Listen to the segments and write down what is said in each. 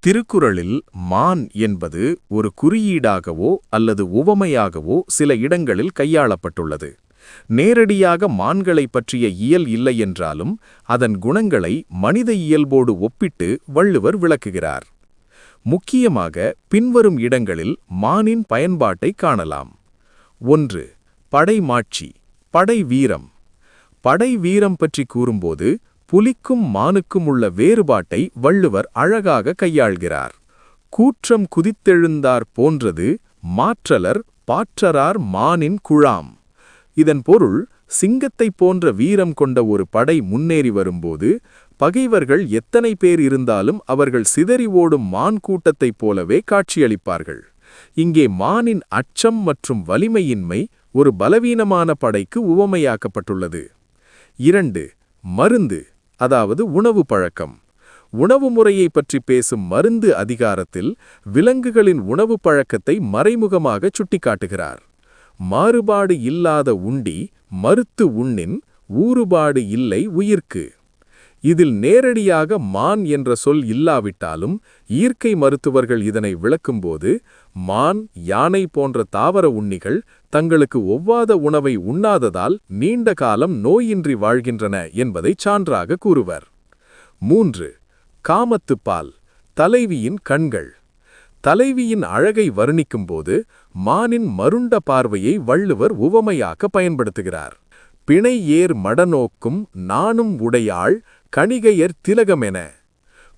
திருக்குறளில் மான் என்பது ஒரு குறியீடாகவோ அல்லது உவமையாகவோ சில இடங்களில் கையாளப்பட்டுள்ளது. நேரடியாக மான்களைப் பற்றிய இயல் இல்லை என்றாலும் அதன் குணங்களை மனித இயல்போடு ஒப்பிட்டு வள்ளுவர் விளக்குகிறார். முக்கியமாக பின்வரும் இடங்களில் மானின் பயன்பாட்டை காணலாம். 1. படைமாட்சி, படை வீரம். படை வீரம் பற்றி கூறும்போது புலிக்கும் மானுக்கும் உள்ள வேறுபாட்டை வள்ளுவர் அழகாக கையாள்கிறார். கூற்றம் குதித்தெழுந்தார் போன்றது மாற்றலர் பாற்றரார் மானின் குழாம். இதன் பொருள், சிங்கத்தைப் போன்ற வீரம் கொண்ட ஒரு படை முன்னேறி வரும்போது பகைவர்கள் எத்தனை பேர் இருந்தாலும் அவர்கள் சிதறி ஓடும் மான் கூட்டத்தைப் போலவே காட்சியளிப்பார்கள். இங்கே மானின் அச்சம் மற்றும் வலிமையின்மை ஒரு பலவீனமான படைக்கு உவமையாக்கப்பட்டுள்ளது. 2. மருந்து, அதாவது உணவு பழக்கம். உணவு முறையை பற்றி பேசும் மருந்து அதிகாரத்தில் விலங்குகளின் உணவு பழக்கத்தை மறைமுகமாக சுட்டிக்காட்டுகிறார். மாறுபாடு இல்லாத உண்டி மறுத்து உண்ணின் ஊறுபாடு இல்லை உயிர்க்கு. இதில் நேரடியாக மான் என்ற சொல் இல்லாவிட்டாலும் இயற்கை மருத்துவர்கள் இதனை விளக்கும்போது மான், யானை போன்ற தாவர உண்ணிகள் தங்களுக்கு ஒவ்வாத உணவை உண்ணாததால் நீண்ட காலம் நோயின்றி வாழ்கின்றன என்பதை சான்றாக கூறுவர். 3. காமத்துப்பால், தலைவியின் கண்கள். தலைவியின் அழகை வர்ணிக்கும்போது மானின் மருண்ட பார்வையை வள்ளுவர் உவமையாக்க பயன்படுத்துகிறார். பிணை ஏர் மடநோக்கும் நாணும் உடையாள் கணிகையர் திலகமென.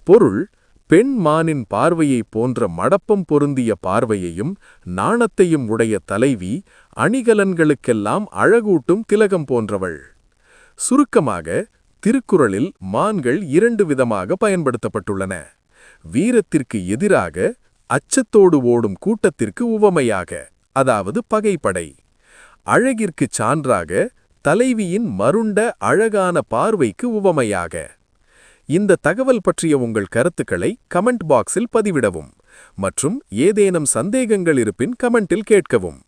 பொருள், பெண் மானின் பார்வையைப் போன்ற மடப்பம் பொருந்திய பார்வையையும் நாணத்தையும் உடைய தலைவி அணிகலன்களுக்கெல்லாம் அழகூட்டும் திலகம் போன்றவள். சுருக்கமாக, திருக்குறளில் மான்கள் 2 விதமாக பயன்படுத்தப்பட்டுள்ளன. வீரத்திற்கு எதிராக, அச்சத்தோடு ஓடும் கூட்டத்திற்கு உவமையாக, அதாவது பகைப்படை. அழகிற்கு சான்றாக, தலைவியின் மருண்ட அழகான பார்வைக்கு உவமையாக. இந்த தகவல் பற்றிய உங்கள் கருத்துக்களை கமெண்ட் பாக்ஸில் பதிவிடவும் மற்றும் ஏதேனும் சந்தேகங்கள் இருப்பின் கமெண்டில் கேட்கவும்.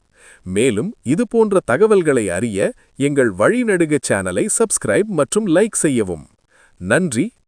மேலும் இதுபோன்ற தகவல்களை அறிய எங்கள் வழிநெடுக சேனலை சப்ஸ்கிரைப் மற்றும் லைக் செய்யவும். நன்றி.